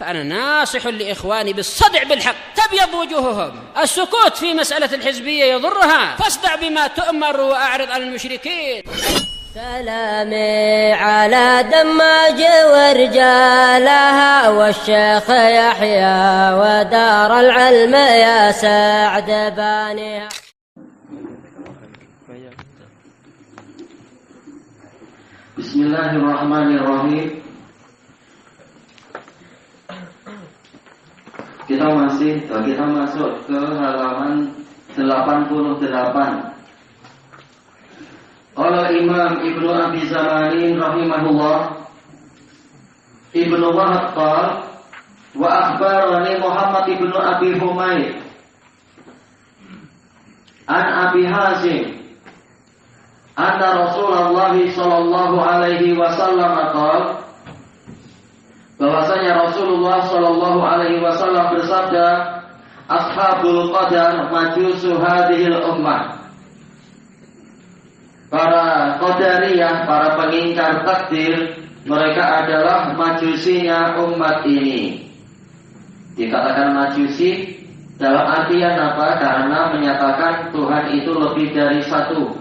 فأنا ناصح لإخواني بالصدع بالحق تبيض وجوههم. السكوت في مسألة الحزبية يضرها، فاصدع بما تؤمر وأعرض عن المشركين. سلامي على دماج ورجالها والشيخ يحيى ودار العلم يا سعد بانيها. Bismillahirrahmanirrahim. Kita masuk ke halaman 88. Qala Imam Ibnu Abi Zamanin rahimahullah, Ibnu Wahab qala wa akhbarani Muhammad ibnu Abi Humaid an Abi Hazim anna Rasulullah sallallahu alaihi wasallam qala, bahwasanya Rasulullah sallallahu alaihi wasallam bersabda, ashabul qadar majusu hadhil ummah. Para qadariyah, para pengingkar takdir, mereka adalah majusinya umat ini. Dikatakan majusi dalam artian apa? Karena menyatakan Tuhan itu lebih dari satu.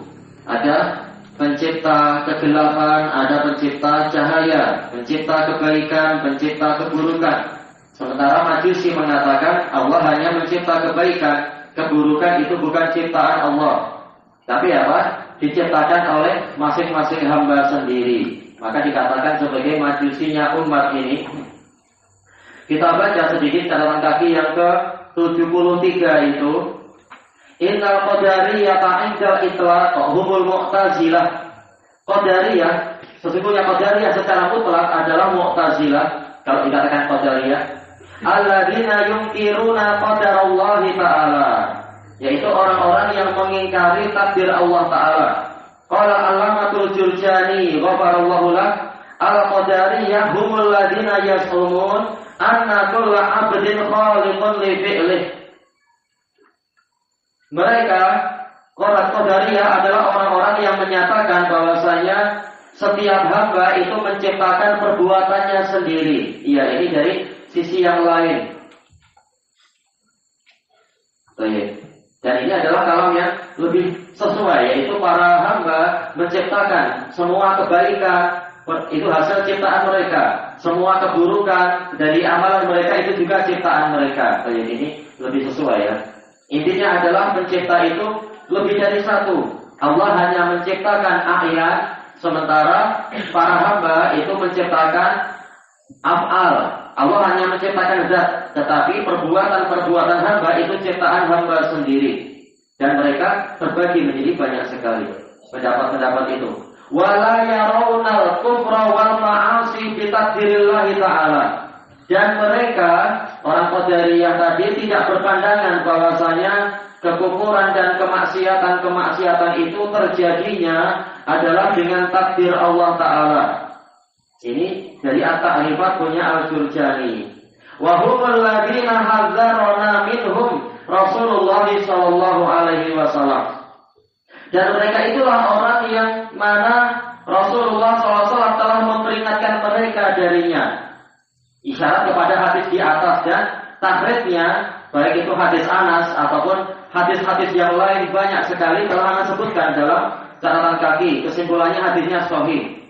Ada pencipta kegelapan, ada pencipta cahaya, pencipta kebaikan, pencipta keburukan. Sementara majusi mengatakan Allah hanya mencipta kebaikan, keburukan itu bukan ciptaan Allah, tapi apa? Diciptakan oleh masing-masing hamba sendiri. Maka dikatakan sebagai majusinya umat ini. Kita baca sedikit catatan kaki yang ke-73 itu. Innal qadariyata 'indal itlaq humul mu'tazilah. Qadariyah, sesungguhnya qadariyah secara mutlak adalah mu'tazilah. Kalau dikatakan qadariyah, alladzina yungkiruna qadarallahi ta'ala, yaitu orang-orang yang mengingkari takdir Allah Ta'ala. Qala Allamatul Jurjani ghafarallahu lah, al-qadariyah humul ladzina yas'umun anna kulla 'abdin khaliqun li fi'lih. Mereka, orang qadariyah adalah orang-orang yang menyatakan bahwasanya setiap hamba itu menciptakan perbuatannya sendiri. Iya, ini dari sisi yang lain. Baik. Dan ini adalah kalam yang lebih sesuai, yaitu para hamba menciptakan semua kebaikan, itu hasil ciptaan mereka. Semua keburukan dari amalan mereka itu juga ciptaan mereka. Jadi ini lebih sesuai ya. Intinya adalah pencipta itu lebih dari satu. Allah hanya menciptakan a'yan, sementara para hamba itu menciptakan af'al. Allah hanya menciptakan zat, tetapi perbuatan-perbuatan hamba itu ciptaan hamba sendiri. Dan mereka terbagi menjadi banyak sekali pendapat-pendapat itu. Wala yarawnal kufra wal ma'asi bi taqdirillah ta'ala. Dan mereka, orang qadariyah tadi, tidak berpandangan bahwasanya kekufuran dan kemaksiatan itu terjadinya adalah dengan takdir Allah Ta'ala. Ini dari At-Ta'rifat punya Al-Jurjani. Wa humul ladzina hadzarna minhum Rasulullah sallallahu alaihi wasallam. Dan mereka itulah orang yang mana Rasulullah SAW telah memperingatkan mereka darinya. Isyarat kepada hadis di atas dan takhrijnya, baik itu hadis Anas ataupun hadis-hadis yang lain banyak sekali telah disebutkan dalam catatan kaki. Kesimpulannya hadisnya sahih.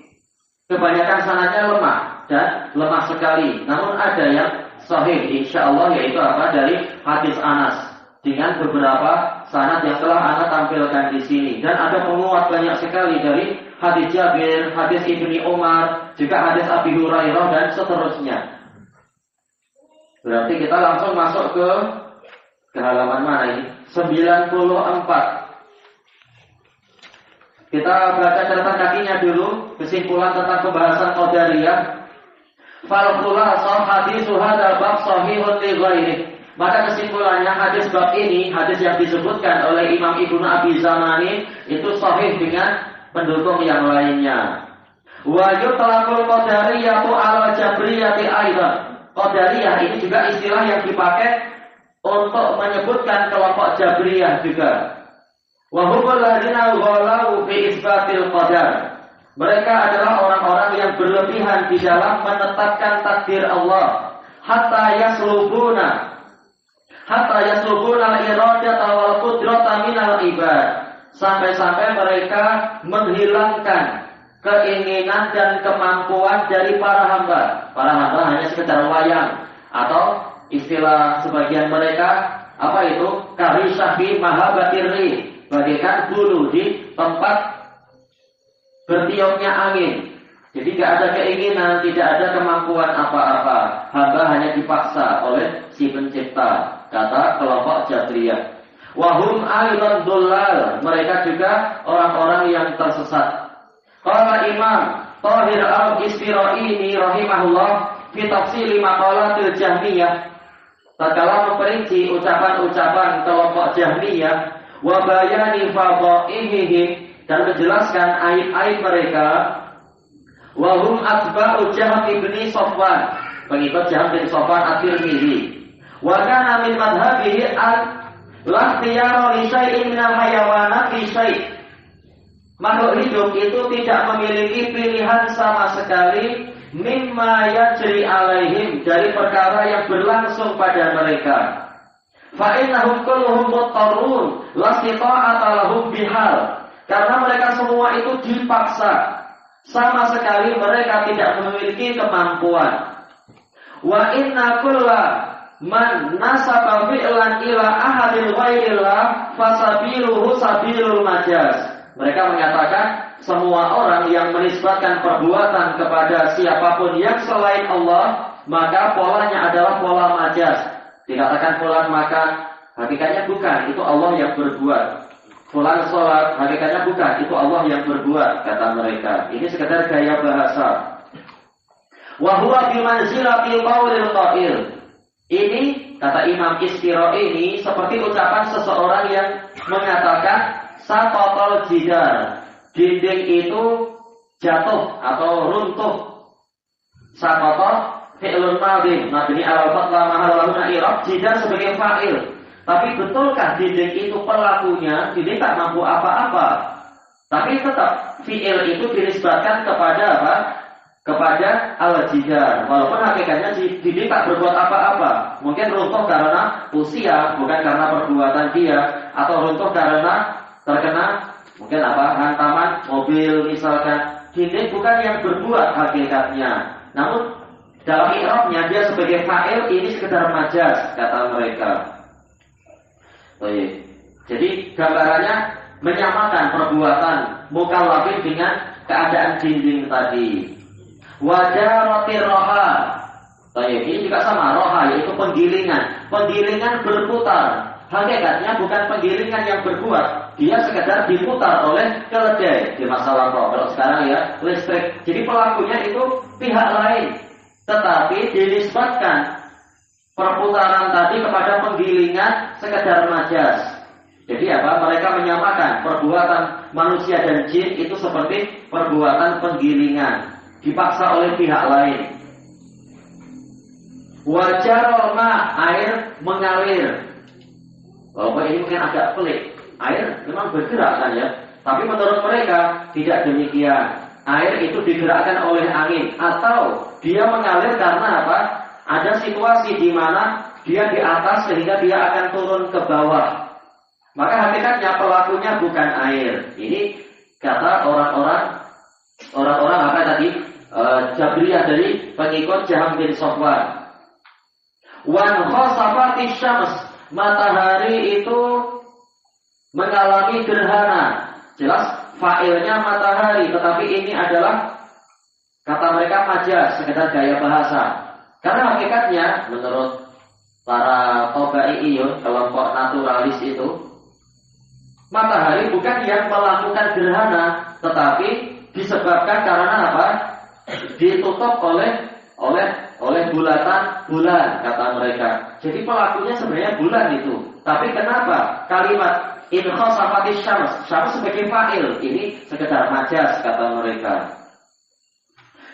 Kebanyakan sanadnya lemah dan lemah sekali. Namun ada yang sahih insyaallah, yaitu apa? Dari hadis Anas dengan beberapa sanad yang telah Anda tampilkan di sini. Dan ada penguat banyak sekali dari hadis Jabir, hadis Ibni Umar, juga hadis Abi Hurairah dan seterusnya. Berarti kita langsung masuk ke halaman mana ini? 94. Kita baca catatan kakinya dulu, kesimpulan tentang pembahasan qadariyah. Fal khulasa hadisu hadzal bab sahihun li ghairihi. Maka kesimpulannya hadis bab ini, hadis yang disebutkan oleh Imam Ibnu Abi Zamanin itu sahih dengan pendukung yang lainnya. Wa yutlaqul qadariyatu ala jabriyati aidan. Qadariyah ini juga istilah yang dipakai untuk menyebutkan kelompok Jabriyah juga. Wa humul ladzina ghalau fi isbatil qadar. Mereka adalah orang-orang yang berlebihan di dalam menetapkan takdir Allah. hatta yaslubuna al-iradata wal qudrata minal ibad. Sampai-sampai mereka menghilangkan keinginan dan kemampuan dari para hamba. Para hamba hanya sekedar wayang, atau istilah sebagian mereka apa itu? Karisyahi mahabatirri, bagaikan bulu di tempat bertiupnya angin. Jadi tidak ada keinginan, tidak ada kemampuan apa-apa. Hamba hanya dipaksa oleh si pencipta, kata kelompok Jabriyah. Wahum aidan dullal, mereka juga orang-orang yang tersesat. Qala Imam Thahir al-Isfira'ini rahimahullah fi tafsili maqalatil Jahmiyah, tatkala memperinci ucapan-ucapan kelompok Jahmiyah wa bayani fadhaihihim, dan menjelaskan aib-aib mereka. Wahum atba'u Jahm bin Safwan, pengikut Jahm bin Safwan at-Tirmidzi. Wa kana min madhhabihi la khiyara li syai'in minal hayawanat fi syai'. Makhluk hidup itu tidak memiliki pilihan sama sekali mimma yajri alaihim, dari perkara yang berlangsung pada mereka. Fa innahum kulluhum muttarun la sita'ata lahum bihal, karena mereka semua itu dipaksa, sama sekali mereka tidak memiliki kemampuan. Wa inna kulla man nasaba fi'lan ila ahadil ghairillah fasabiluhu sabilul majaz. Mereka mengatakan semua orang yang menisbatkan perbuatan kepada siapapun yang selain Allah, maka polanya adalah pola majaz. Dikatakan fulan makan, hakikatnya bukan, itu Allah yang berbuat. Fulan sholat, hakikatnya bukan, itu Allah yang berbuat, kata mereka. Ini sekedar gaya bahasa. Wa huwa bimanzilatil qaulil qail. Ini, kata Imam Isfira'i ini, seperti ucapan seseorang yang mengatakan saqatal jidar, dinding itu jatuh atau runtuh. Saqata fi'lun madhi mabni ala fatha mahallahu i'rab, jidar sebagai fa'il. Tapi betulkah dinding itu pelakunya? Dinding tak mampu apa-apa. Tapi tetap fi'il itu dinisbatkan kepada apa? Kepada al-jidar, walaupun hakikatnya dinding tak berbuat apa-apa. Mungkin runtuh karena usia, bukan karena perbuatan dia, atau runtuh karena terkena mungkin apa, hantaman mobil misalkan. Dinding bukan yang berbuat hakikatnya, namun dalam i'rabnya dia sebagai fa'il, ini sekedar majaz, kata mereka. Baik. Jadi gambarannya menyamakan perbuatan mukallafin dengan keadaan dinding tadi. Wajaratir roha. Baik, ini juga sama, roha yaitu penggilingan. Penggilingan berputar. Hakikatnya bukan penggilingan yang berbuat, dia sekedar diputar oleh keledai di masa lampau. Kalau sekarang ya listrik. Jadi pelakunya itu pihak lain, tetapi dinisbatkan perputaran tadi kepada penggilingan sekedar majaz. Jadi apa? Mereka menyamakan perbuatan manusia dan jin itu seperti perbuatan penggilingan, dipaksa oleh pihak lain. Wajarul ma, air mengalir. Walaupun ini mungkin agak pelik, air memang bergerak kan ya, tapi menurut mereka tidak demikian. Air itu digerakkan oleh angin, atau dia mengalir karena apa? Ada situasi di mana dia di atas sehingga dia akan turun ke bawah. Maka hakikatnya pelakunya bukan air. Ini kata orang-orang apa tadi? Jabriyah dari pengikut Jahm bin Safwan. Wan khasafati syams, matahari itu mengalami gerhana. Jelas fa'ilnya matahari, tetapi ini adalah kata mereka majaz, sekedar gaya bahasa. Karena hakikatnya menurut para tabi'iyun, kelompok naturalis itu, matahari bukan yang melakukan gerhana, tetapi disebabkan karena apa? Ditutup oleh bulatan bulan, kata mereka. Jadi pelakunya sebenarnya bulan itu. Tapi kenapa kalimat in khasafatis syams, syams sebagai fa'il, ini sekedar majaz, kata mereka.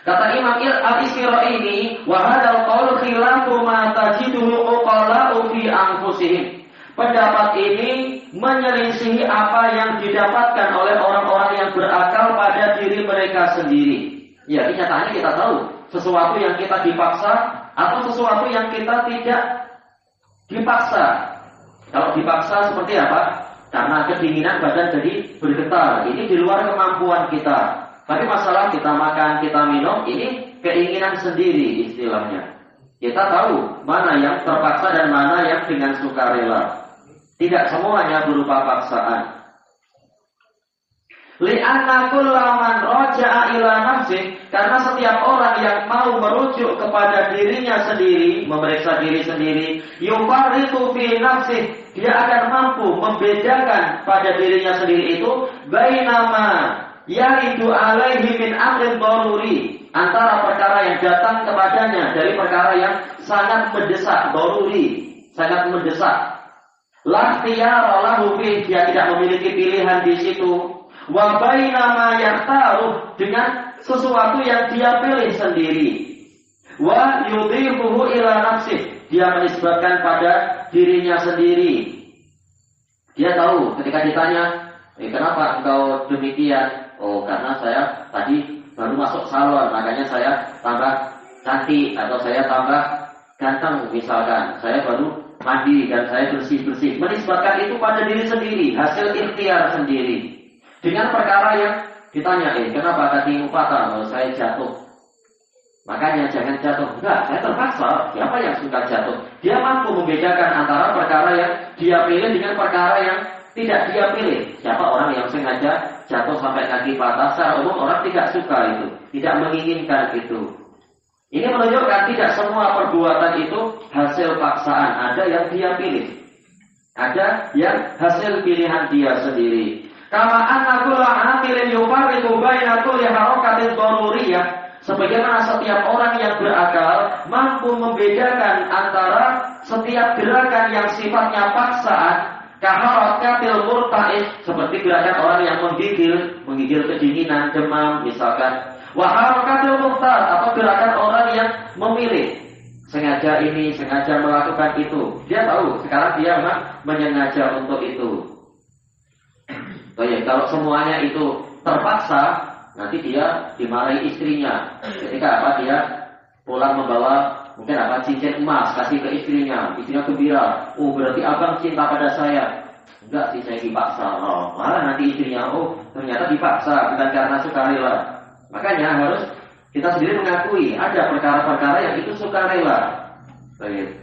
Kata Imam Al-Isfira'i ini, wa hadzal qaul khilafu ma tajiduhu uqala'u fi anfusihim. Pendapat ini menyelisihi apa yang didapatkan oleh orang-orang yang berakal pada diri mereka sendiri. Ya, kenyataannya kita tahu sesuatu yang kita dipaksa atau sesuatu yang kita tidak dipaksa. Kalau dipaksa seperti apa? Karena kedinginan badan jadi bergetar. Ini di luar kemampuan kita. Tapi masalah kita makan, kita minum, ini keinginan sendiri istilahnya. Kita tahu mana yang terpaksa dan mana yang dengan sukarela. Tidak semuanya berupa paksaan. Li'anna kullaman raja'a ila nafsih, karena setiap orang yang mau merujuk kepada dirinya sendiri, memeriksa diri sendiri, yufarriqu fi nafsih, dia akan mampu membedakan pada dirinya sendiri itu bainama yaridu alaihi min amrin daruri, antara perkara yang datang kepadanya dari perkara yang sangat mendesak, daruri, sangat mendesak. La ikhtiyara lahu fi, dia tidak memiliki pilihan di situ. Wa bainama yahtaruh, dengan sesuatu yang dia pilih sendiri. Wa yudhibuhu ila nafsih, dia menisbatkan pada dirinya sendiri. Dia tahu ketika ditanya, kenapa engkau demikian? Oh, karena saya tadi baru masuk salon, makanya saya tambah cantik, atau saya tambah ganteng misalkan. Saya baru mandi dan saya bersih-bersih. Menisbatkan itu pada diri sendiri, hasil ikhtiar sendiri. Dengan perkara yang ditanya, kenapa kakimu patah? Saya jatuh. Makanya jangan jatuh. Enggak, saya terpaksa. Siapa yang suka jatuh? Dia mampu membedakan antara perkara yang dia pilih dengan perkara yang tidak dia pilih. Siapa orang yang sengaja jatuh sampai kaki patah? Secara umum orang tidak suka itu, tidak menginginkan itu. Ini menunjukkan tidak semua perbuatan itu hasil paksaan. Ada yang dia pilih, ada yang hasil pilihan dia sendiri. Kama anna kulla amilin yufarriqu baina kulli harakatin daruriyah, sebagaimana setiap orang yang berakal mampu membedakan antara setiap gerakan yang sifatnya paksaan, kaharakatil murta'id, seperti gerakan orang yang menggigil kedinginan, demam misalkan, wa harakatil mukhtar, atau gerakan orang yang memilih, sengaja ini, sengaja melakukan itu. Dia tahu sekarang dia memang menyengaja untuk itu. Kalau semuanya itu terpaksa, nanti dia dimarahi istrinya. Ketika dia pulang membawa mungkin cincin emas kasih ke istrinya gembira. Oh, berarti abang cinta pada saya. Enggak sih, saya dipaksa. Oh, malah nanti istrinya, ternyata dipaksa, bukan karena sukarela. Makanya harus kita sendiri mengakui ada perkara-perkara yang itu sukarela. Baik.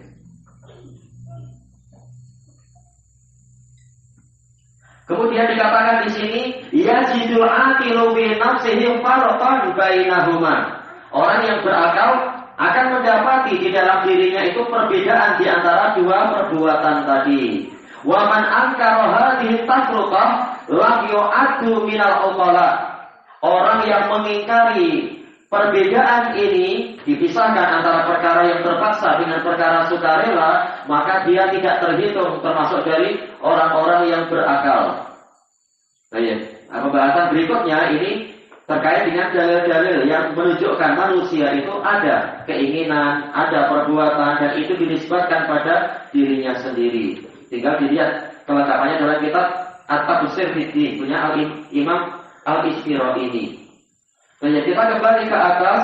Kemudian dikatakan di sini, yajidul aqilu bi nafsihi farqan bainahuma. Orang yang berakal akan mendapati di dalam dirinya itu perbedaan di antara dua perbuatan tadi. Wa man ankara hadhihi tafruqah lam yu'addu minal uqala. Orang yang mengingkari perbedaan ini, dipisahkan antara perkara yang terpaksa dengan perkara sukarela, maka dia tidak terhitung termasuk dari orang-orang yang berakal. Baik, pembahasan berikutnya ini terkait dengan dalil-dalil yang menunjukkan manusia itu ada keinginan, ada perbuatan, dan itu dinisbatkan pada dirinya sendiri. Tinggal dilihat kelengkapannya dalam kitab At-Tafsir Fiddin punya Imam Al-Isfirayini. Nah, kita kembali ke atas.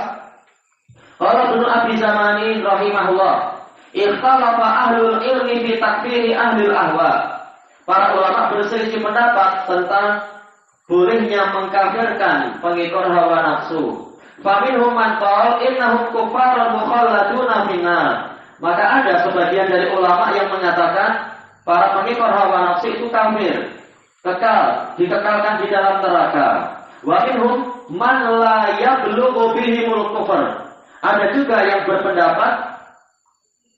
Qala Ibnu Abi Zamani rahimahullah, ikhtalafa ahlul ilmi fi takfiri ahlil ahwa. Para ulama berselisih pendapat tentang bolehnya mengkafirkan pengikut hawa nafsu. Faminhum man qala innahum kuffarun mukhalladuna finnar. Maka ada sebagian dari ulama yang mengatakan para pengikut hawa nafsu itu kafir, kekal, dikekalkan di dalam neraka. Wa minhum man la yablughu bihimul kufr. Ada juga yang berpendapat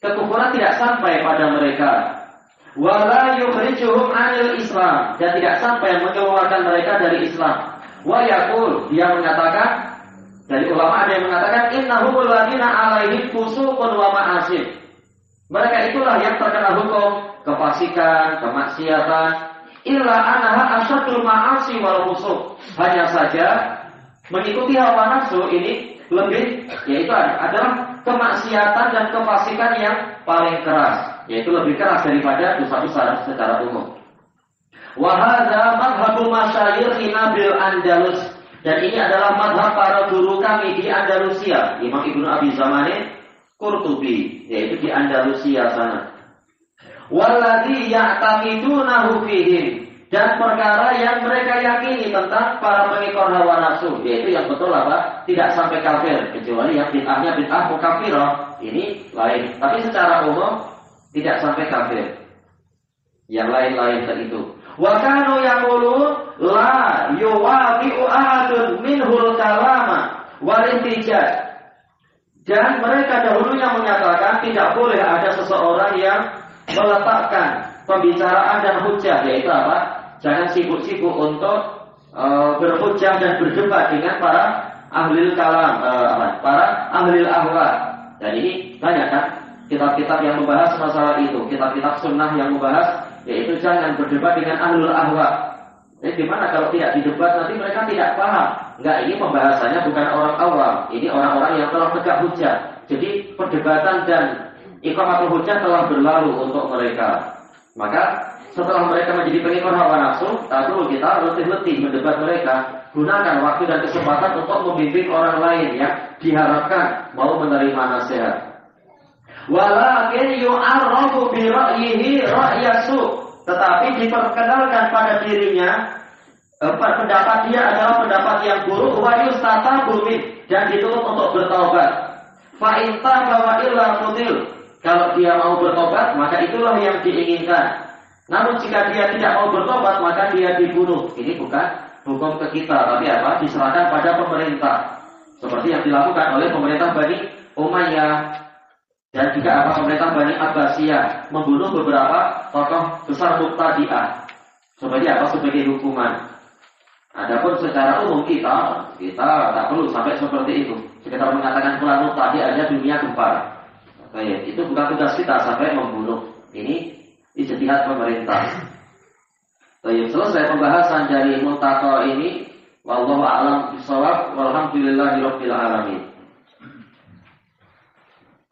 kekufuran tidak sampai pada mereka. Wa la yukhrijuhum 'anil Islam, dan tidak sampai mengeluarkan mereka dari Islam. Wa yaqul, dia mengatakan, dari ulama ada yang mengatakan innahumul ladina 'alaihim fusuqun wa ma'asib. Mereka itulah yang terkena hukum kefasikan, kemaksiatan. Illa annaha asyadul ma'asi wal fusuq. Hanya saja mengikuti hawa nafsu ini lebih, yaitu adalah kemaksiatan dan kefasikan yang paling keras, yaitu lebih keras daripada dosa-dosa secara umum. Wa hadza madhhabu masyayikhina bil Andalus, Dan ini adalah mazhab para guru kami di Andalusia, Imam Ibnu Abi Zamanin Qurtubi, yaitu di Andalusia sana. Walladzi ya'tamidunahu fihim, dan perkara yang mereka yakini tentang para pengikor hawa nafsu, yaitu yang betul apa? Tidak sampai kafir, kecuali yang bid'ahnya bid'ah mukaffirah, ini lain. Tapi secara umum tidak sampai kafir. Yang lain-lain itu. Wa kanu yaqulun la yuwafi'u ahadun minhul kalama wal intijaj. Dan mereka dahulunya menyatakan tidak boleh ada seseorang yang meletakkan pembicaraan dan hujah, yaitu apa? Jangan sibuk-sibuk untuk berhujah dan berdebat dengan para ahli kalam, para ahli ahwa. Dan ini banyak kan kitab-kitab yang membahas masalah itu, kitab-kitab sunnah yang membahas, yaitu jangan berdebat dengan ahlul ahwa. Jadi gimana kalau tidak didebat nanti mereka tidak paham? Enggak, ini pembahasannya bukan orang awam, ini orang-orang yang telah tegak hujah. Jadi perdebatan dan iqamatul hujah telah berlalu untuk mereka. Maka setelah mereka menjadi pengikor hawa nafsu, tak perlu kita letih-letih mendebat mereka. Gunakan waktu dan kesempatan untuk membimbing orang lain yang diharapkan mau menerima nasihat. Walakin yu'arrafu bi ra'yihi ra'yasu, tetapi diperkenalkan pada dirinya pendapat dia adalah pendapat yang buruk, wa yustatabu min, dan dituntut untuk bertaubat. Fa in taba wa illa qutil, kalau dia mau bertobat maka itulah yang diinginkan. Namun jika dia tidak mau bertobat maka dia dibunuh. Ini bukan hukum ke kita, tapi apa? Diserahkan pada pemerintah. Seperti yang dilakukan oleh pemerintah Bani Umayyah dan juga apa pemerintah Bani Abbasiyah, membunuh beberapa tokoh besar Muqtadi'ah. Sebagai apa? Sebagai hukuman. Adapun secara umum kita tak perlu sampai seperti itu. Sekitar mengatakan fulan Muqtadi' aja dunia gempar. Baik, itu bukan tugas kita sampai membunuh. Ini ijtihad pemerintah. Baik, selesai pembahasan dari Muntaqa ini. Wallahu a'lam bishawab. Walhamdulillahirabbil alamin.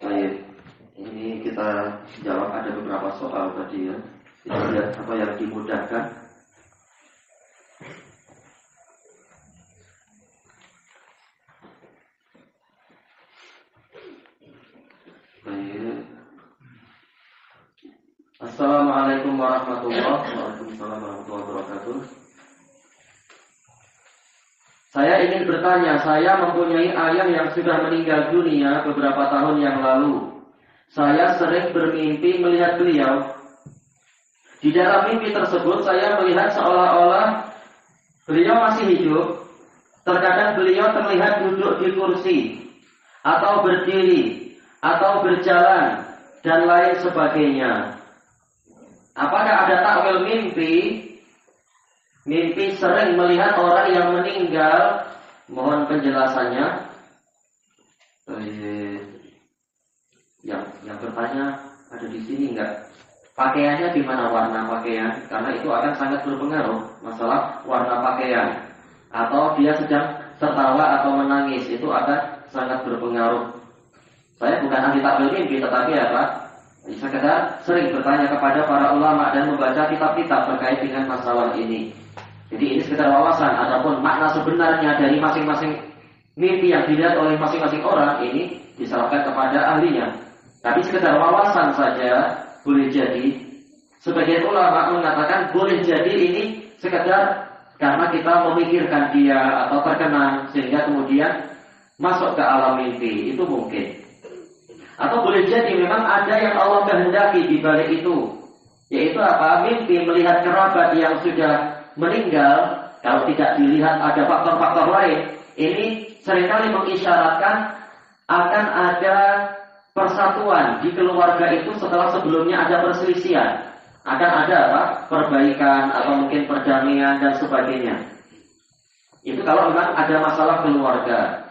Baik, ini kita jawab ada beberapa soal tadi ya. Kita lihat apa yang dimudahkan. Baik. Assalamualaikum warahmatullahi wabarakatuh. Saya ingin bertanya, saya mempunyai ayah yang sudah meninggal dunia beberapa tahun yang lalu. Saya sering bermimpi melihat beliau. Di dalam mimpi tersebut saya melihat seolah-olah beliau masih hidup. Terkadang beliau terlihat duduk di kursi, atau berdiri, atau berjalan, dan lain sebagainya. Apakah ada takwil mimpi? Mimpi sering melihat orang yang meninggal. Mohon penjelasannya. Yang bertanya ada di sini enggak? Pakaiannya di mana, warna pakaian? Karena itu akan sangat berpengaruh masalah warna pakaian. Atau dia sedang tertawa atau menangis, itu akan sangat berpengaruh. Saya bukan ahli takwil mimpi, tetapi apa? Sekedar sering bertanya kepada para ulama dan membaca kitab-kitab terkait dengan masalah ini. Jadi ini sekedar wawasan. Adapun makna sebenarnya dari masing-masing mimpi yang dilihat oleh masing-masing orang ini diserahkan kepada ahlinya. Tapi sekedar wawasan saja. Boleh jadi sebagian ulama mengatakan boleh jadi ini sekedar karena kita memikirkan dia atau terkenang sehingga kemudian masuk ke alam mimpi. Itu mungkin. Atau boleh jadi memang ada yang Allah kehendaki di balik itu, yaitu apa? Mimpi melihat kerabat yang sudah meninggal. Kalau tidak dilihat ada faktor-faktor lain, ini seringkali mengisyaratkan akan ada persatuan di keluarga itu setelah sebelumnya ada perselisihan. Akan ada apa? Perbaikan atau mungkin perdamaian dan sebagainya. Itu kalau memang ada masalah keluarga.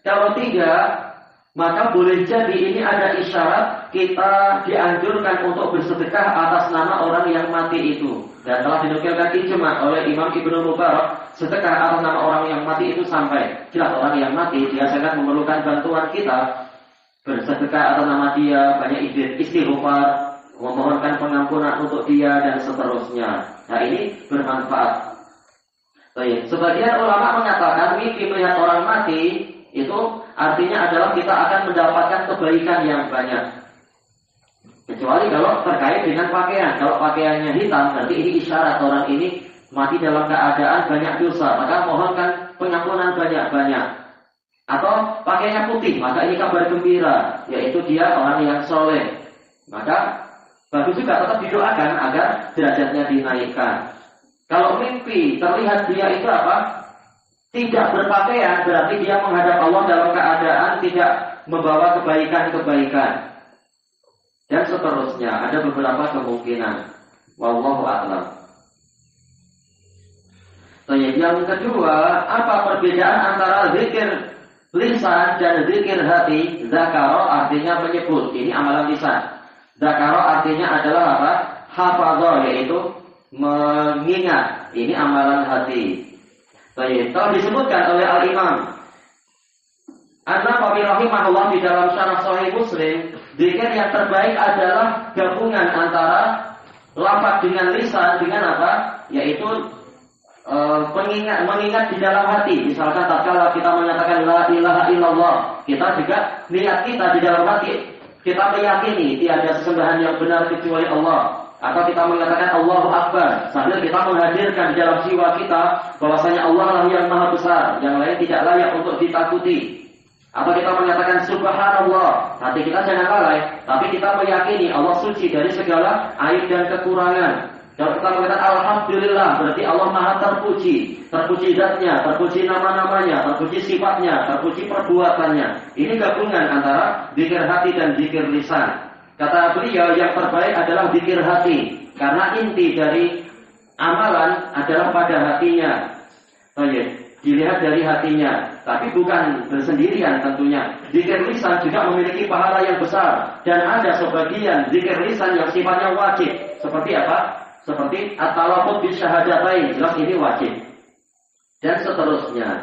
Kalau tidak, maka boleh jadi ini ada isyarat kita dianjurkan untuk bersedekah atas nama orang yang mati itu. Dan telah dinukilkan ijma oleh Imam Ibnu Mubarak, sedekah atas nama orang yang mati itu sampai. Jelas orang yang mati dia sangat memerlukan bantuan kita. Bersedekah atas nama dia, banyak istighfar, memohonkan pengampunan untuk dia dan seterusnya. Nah ini bermanfaat. Baik, sebagian ulama mengatakan mimpi melihat orang mati itu artinya adalah kita akan mendapatkan kebaikan yang banyak. Kecuali kalau terkait dengan pakaian. Kalau pakaiannya hitam, berarti ini isyarat orang ini mati dalam keadaan banyak dosa. Maka mohonkan pengampunan banyak-banyak. Atau pakaiannya putih, maka ini kabar gembira, yaitu dia orang yang soleh. Maka bagus juga tetap didoakan agar derajatnya dinaikkan. Kalau mimpi terlihat dia itu apa? Tidak berpakaian, berarti dia menghadap Allah dalam keadaan tidak membawa kebaikan-kebaikan. Dan seterusnya, ada beberapa kemungkinan. Wallahu a'lam. Yang kedua, apa perbedaan antara zikir lisan dan zikir hati? Zakaro artinya menyebut, ini amalan lisan. Zakaro artinya adalah apa? Hafadho, yaitu mengingat, ini amalan hati. Kalau disebutkan oleh Al-Imam An-Nawawi rahimahullah di dalam syarah Sahih Muslim, zikir yang terbaik adalah gabungan antara lafaz dengan lisan dengan apa? Yaitu mengingat di dalam hati. Misalkan tatkala kita menyatakan la ilaha illallah, kita juga niat kita di dalam hati, kita meyakini tiada sesembahan yang benar kecuali Allah. Atau kita mengatakan Allahu Akbar, sambil kita menghadirkan di dalam jiwa kita bahwasanya Allah lah yang maha besar, yang lain tidak layak untuk ditakuti. Atau kita menyatakan Subhanallah, hati kita jangan lalai, tapi kita meyakini Allah suci dari segala aib dan kekurangan. Kalau kita mengatakan Alhamdulillah, berarti Allah maha terpuji, terpuji zatnya, terpuji nama-namanya, terpuji sifatnya, terpuji perbuatannya. Ini gabungan antara zikir hati dan zikir lisan. Kata beliau yang terbaik adalah zikir hati, karena inti dari amalan adalah pada hatinya. Dilihat dari hatinya, tapi bukan bersendirian tentunya. Zikir lisan juga memiliki pahala yang besar, dan ada sebagian zikir lisan yang sifatnya wajib. Seperti apa? Seperti at-talaffuz bisyahadatain, jelas ini wajib. Dan seterusnya.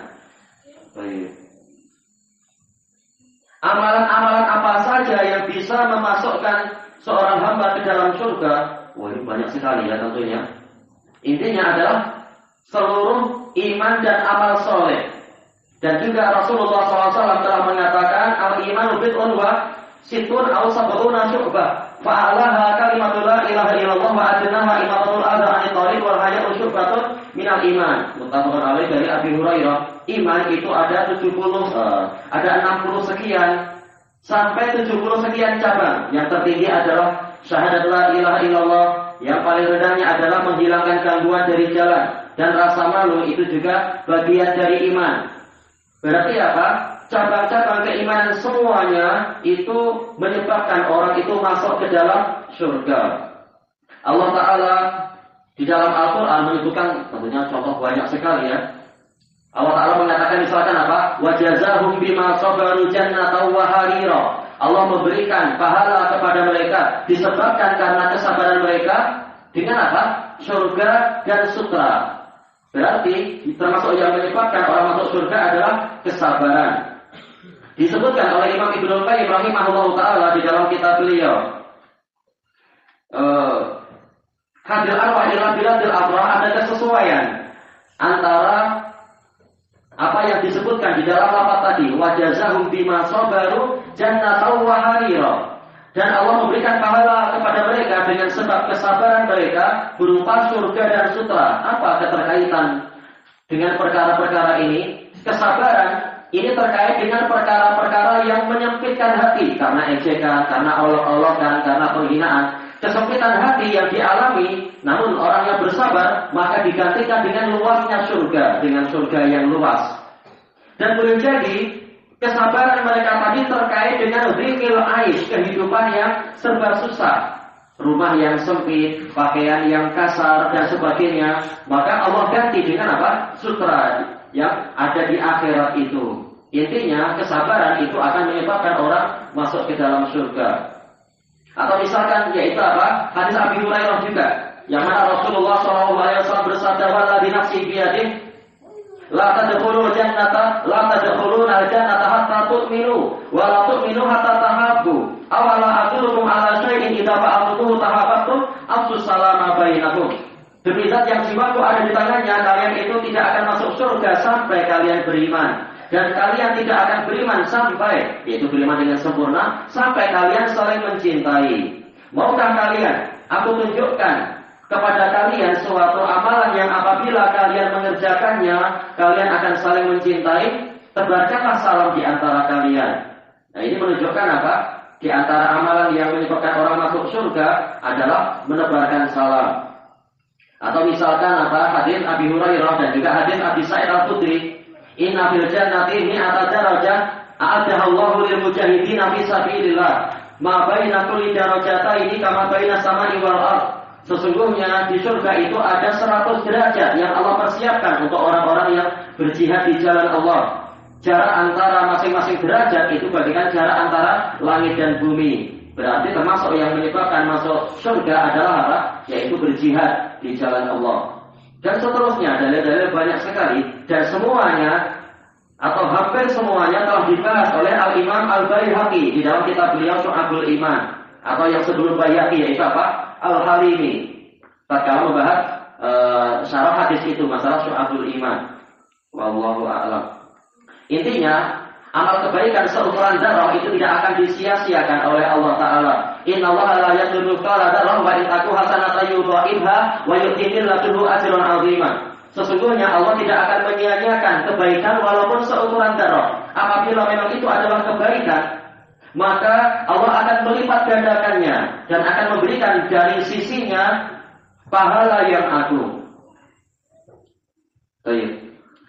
Amalan-amalan apa saja yang bisa memasukkan seorang hamba ke dalam surga? Wah, ini banyak sekali ya tentunya. Intinya adalah seluruh iman dan amal soleh. Dan juga Rasulullah SAW telah mengatakan al-imanu bid'un wa situn aw sab'una syu'bah. Fa'alaha kalimatul la ilaha illallah wa adnaha imamatul adha anit tariq wal haya'u syu'batun minal iman. Muttafaqun alaih dari Abi Hurairah. Iman itu ada 60 sekian sampai 70 sekian cabang. Yang tertinggi adalah syahadat la ilaha illallah. Yang paling rendahnya adalah menghilangkan gangguan dari jalan. Dan rasa malu itu juga bagian dari iman. Berarti apa? Cabang-cabang keimanan semuanya itu menyebabkan orang itu masuk ke dalam surga. Allah Ta'ala di dalam Al-Quran menyebutkan tentunya contoh banyak sekali ya. Allah Ta'ala mengatakan misalkan apa? Wajazahum bima sabaru jannatan wa harira. Allah memberikan pahala kepada mereka disebabkan karena kesabaran mereka dengan apa? Surga dan sutra. Berarti termasuk yang menyebabkan orang masuk surga adalah kesabaran. Disebutkan oleh Imam Ibnu Qayyim rahimahullah ta'ala di dalam kitab beliau Hadil Arwah ila Biladil Abrah, ada kesesuaian antara apa yang disebutkan di dalam lafaz tadi wajazahum bima sabaru jannatan wa harira, dan Allah memberikan pahala kepada mereka dengan sebab kesabaran mereka berupa surga dan sutra. Apa keterkaitan dengan perkara-perkara ini? Kesabaran ini terkait dengan perkara-perkara yang menyempitkan hati karena ejekan, karena olok-olokan, karena penghinaan. Kesempitan hati yang dialami, namun orang yang bersabar maka digantikan dengan luasnya surga, dengan surga yang luas. Dan boleh jadi kesabaran mereka tadi terkait dengan zikil aish, kehidupan yang serba susah, rumah yang sempit, pakaian yang kasar dan sebagainya. Maka Allah ganti dengan apa? Sutra yang ada di akhirat itu. Intinya kesabaran itu akan menyebabkan orang masuk ke dalam surga. Atau misalkan yaitu apa? Hadis Abi Hurairah juga, yang mana Rasulullah SAW bersabda, "Walladzi nafsi biyadihi la tadkhulul jannata hatta tu'minu wa la tu'minu hatta tahabbu. Awala aqulukum ala syai'in idza fa'altuhu tahabbatum afsus salama bainakum." Demi zat yang jiwaku ada di tangannya, kalian itu tidak akan masuk surga sampai kalian beriman. Dan kalian tidak akan beriman sampai, yaitu beriman dengan sempurna, sampai kalian saling mencintai. Maukah kalian aku tunjukkan kepada kalian suatu amalan yang apabila kalian mengerjakannya, kalian akan saling mencintai? Tebarkanlah salam di antara kalian. Nah, ini menunjukkan apa? Di antara amalan yang menyebabkan orang masuk surga adalah menebarkan salam. Atau misalkan apa? Hadis Abi Hurairah dan juga hadis Abi Sa'id Al-Khudri, inna fil jannati mi'ata darajah a'addaha Allahu lil mujahidin fi sabilillah ma baina kulli darajataini kama baina samai wal ardh. Sesungguhnya di surga itu ada 100 derajat yang Allah persiapkan untuk orang-orang yang berjihad di jalan Allah. Jarak antara masing-masing derajat itu bagaikan jarak antara langit dan bumi. Berarti termasuk yang menyebabkan masuk surga adalah apa? Yaitu berjihad di jalan Allah. Dan seterusnya, dalil-dalil banyak sekali. Dan semuanya, atau hampir semuanya telah dibahas oleh Al-Imam Al-Baihaqi di dalam kitab beliau Syu'abul Iman. Atau yang sebelum Baihaqi, yaitu apa? Al-Halimi. Tatkala membahas syarah hadis itu, masalah Syu'abul Iman. Wallahu a'lam. Intinya, amal kebaikan seukuran dzarrah itu tidak akan disia-siakan oleh Allah Ta'ala. Innallaha la yadhlimu mithqala dzarrah wa in taku hasanatan yudha'ifha wa yu'ti min ladunhu ajran 'aziman. Sesungguhnya Allah tidak akan menyia-nyiakan kebaikan walaupun seukuran dzarrah. Apabila memang itu adalah kebaikan, maka Allah akan melipat gandakannya dan akan memberikan dari sisinya pahala yang agung. Baik.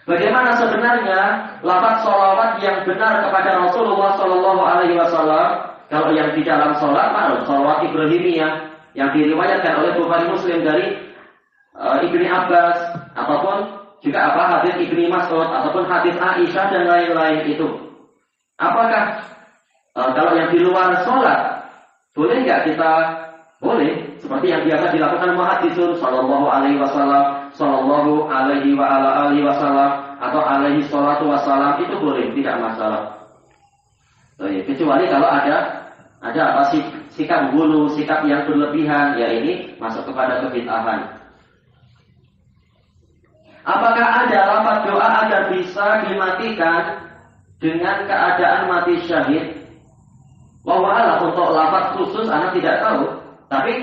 Bagaimana sebenarnya lafaz sholawat yang benar kepada Rasulullah Shallallahu Alaihi Wasallam? Kalau yang di dalam sholat, maklum sholawat Ibrahimiyah yang diriwayatkan oleh Bukhari Muslim dari Ibni Abbas, ataupun juga apa hadis Ibni Mas'ud, ataupun hadis Aisyah dan lain-lain itu. Apakah kalau yang di luar sholat boleh nggak kita? Boleh, seperti yang biasa dilakukan muhaddisun Shallallahu Alaihi Wasallam, Shallallahu Alaihi wa ala alihi Wasallam, atau alaihi sholatu wassalam, itu boleh, tidak masalah. Kecuali kalau ada apa sikap gulu, sikap yang berlebihan, ya ini masuk kepada kebid'ahan. Apakah ada lafaz doa agar bisa dimatikan dengan keadaan mati syahid? Wallah, untuk lafaz khusus Anda tidak tahu. Tapi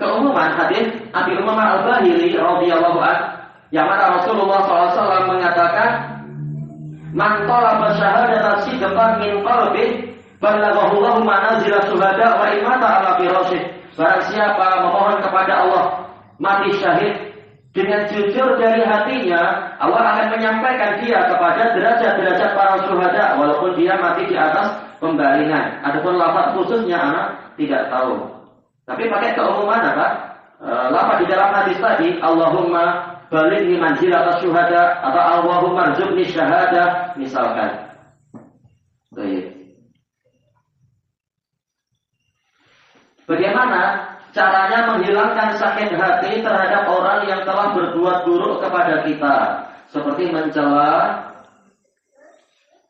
keumuman hadis Abi Umamah Al-Bahili radhiyallahu anhu yang mana Rasulullah SAW mengatakan, man talaba syahadatan sidqan min qalbi balaghahu Allahu manazil syuhada wa imata ala firasyih. Barang siapa memohon kepada Allah mati syahid dengan jujur dari hatinya, Allah akan menyampaikan dia kepada derajat-derajat para syuhada walaupun dia mati di atas pembaringan. Adapun lafaz khususnya anak tidak tahu. Tapi pakai keumuman apa? Lafaz di dalam hadis tadi, Allahumma baligni manzilat syuhada atau Allahumma rzuqni syahada misalkan. Baik. Bagaimana caranya menghilangkan sakit hati terhadap orang yang telah berbuat buruk kepada kita, seperti mencela,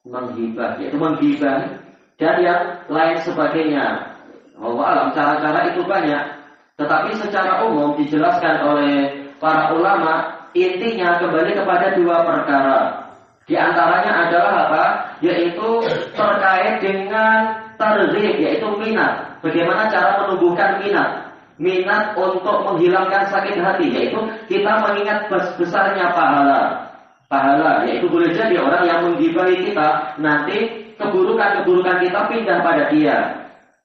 menghibah, yaitu menghibah dan yang lain sebagainya. Allah alam, cara-cara itu banyak, tetapi secara umum dijelaskan oleh para ulama, intinya kembali kepada dua perkara. Di antaranya adalah apa? Yaitu terkait dengan targhib, yaitu minat. Bagaimana cara menumbuhkan minat? Minat untuk menghilangkan sakit hati, yaitu kita mengingat besarnya pahala. Pahala, yaitu boleh jadi orang yang menggibahi kita, nanti keburukan-keburukan kita pindah pada dia.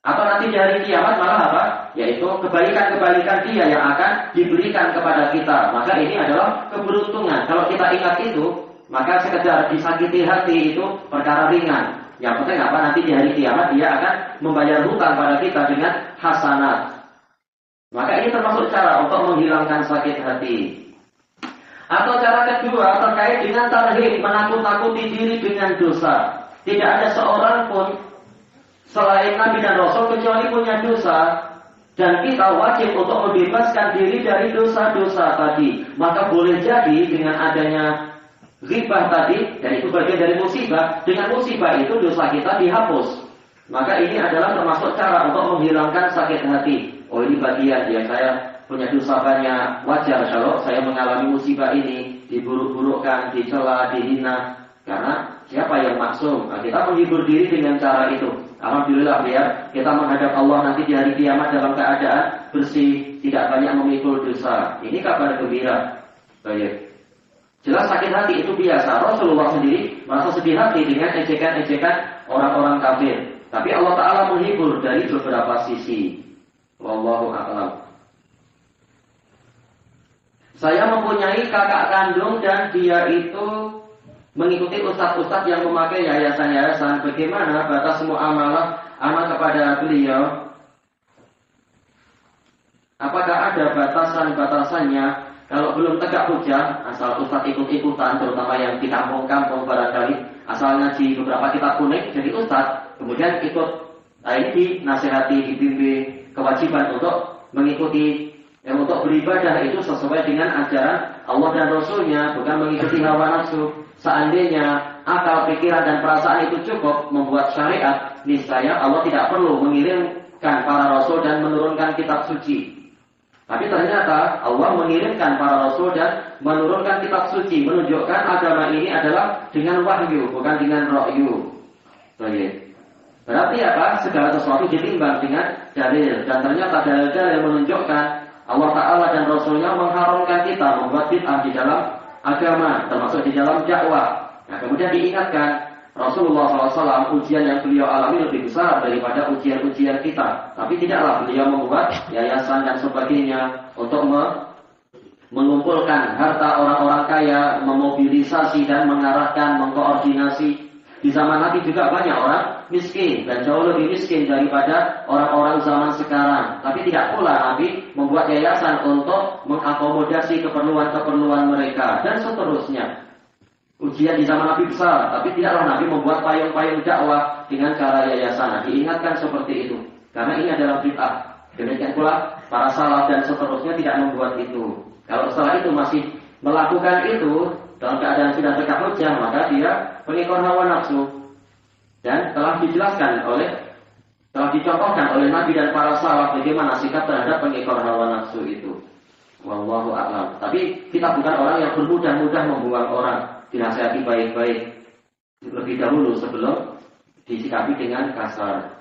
Atau nanti di hari kiamat malah apa? Yaitu kebaikan-kebaikan dia yang akan diberikan kepada kita. Maka ini adalah keberuntungan. Kalau kita ingat itu, maka sekedar disakiti hati itu perkara ringan. Yang penting apa? Nanti di hari kiamat dia akan membayar hutang pada kita dengan hasanat. Maka ini termasuk cara untuk menghilangkan sakit hati. Atau cara kedua terkait dengan tarhib, menakut-nakuti diri dengan dosa. Tidak ada seorang pun selain Nabi dan Rasul kecuali punya dosa, dan kita wajib untuk membebaskan diri dari dosa-dosa tadi. Maka boleh jadi dengan adanya ghibah tadi, dan itu bagian dari musibah, dengan musibah itu dosa kita dihapus. Maka ini adalah termasuk cara untuk menghilangkan sakit hati. Oh, ini bagian ya, saya punya dosa banyak, wajar kalau saya mengalami musibah ini, diburuk-burukkan, dicela, dihina. Karena siapa yang maksum? Nah, kita menghibur diri dengan cara itu. Alhamdulillah biar kita menghadap Allah nanti di hari kiamat dalam keadaan bersih, tidak banyak memikul dosa. Ini kabar gembira. Baik. Jelas sakit hati itu biasa. Rasulullah sendiri merasa sedih hati dengan ejekan-ejekan orang-orang kafir. Tapi Allah Ta'ala menghibur dari beberapa sisi. Wallahu a'lam. Saya mempunyai kakak kandung dan dia itu mengikuti ustadz-ustadz yang memakai yayasan-yayasan. Bagaimana batas muamalah anak kepada beliau? Apakah ada batasan-batasannya? Kalau belum tegak hujah, asal ustadz ikut-ikutan, terutama yang di kampung-kampung barangkali, asal ngaji beberapa kitab kuning jadi ustadz, kemudian ikut, ini dinasihati, dibimbing, kewajiban untuk mengikuti, untuk beribadah itu sesuai dengan ajaran Allah dan Rasulnya, bukan mengikuti hawa nafsu. Seandainya akal, pikiran, dan perasaan itu cukup membuat syariat, niscaya Allah tidak perlu mengirimkan para rasul dan menurunkan kitab suci. Tapi ternyata Allah mengirimkan para rasul dan menurunkan kitab suci, menunjukkan agama ini adalah dengan wahyu, bukan dengan ra'yu. Baik. Berarti apa? Segala sesuatu ditimbang dengan dalil. Dan ternyata dalil-dalil menunjukkan Allah Ta'ala dan Rasulnya mengharamkan kita membuat bid'ah di dalam agama, termasuk di dalam dakwah. Nah, kemudian diingatkan Rasulullah SAW, ujian yang beliau alami lebih besar daripada ujian-ujian kita. Tapi tidaklah beliau membuat yayasan dan sebagainya untuk mengumpulkan harta orang-orang kaya, memobilisasi dan mengarahkan, mengkoordinasi. Di zaman Nabi juga banyak orang miskin dan jauh lebih miskin daripada orang-orang zaman sekarang. Tapi tidak pula Nabi membuat yayasan untuk mengakomodasi keperluan-keperluan mereka dan seterusnya. Ujian di zaman Nabi besar, tapi tidaklah Nabi membuat payung-payung dakwah dengan cara yayasan. Nah, diingatkan seperti itu, karena ini adalah bid'ah. Demikian pula para salaf dan seterusnya tidak membuat itu. Kalau setelah itu masih melakukan itu dalam keadaan sudah tegak hujah, maka dia pengikut hawa nafsu. Dan telah dicontohkan oleh Nabi dan para salaf bagaimana sikap terhadap pengikut hawa nafsu itu. Wallahu a'lam. Tapi kita bukan orang yang bermudah-mudah membuang orang. Dinasihati baik-baik lebih dahulu sebelum disikapi dengan kasar.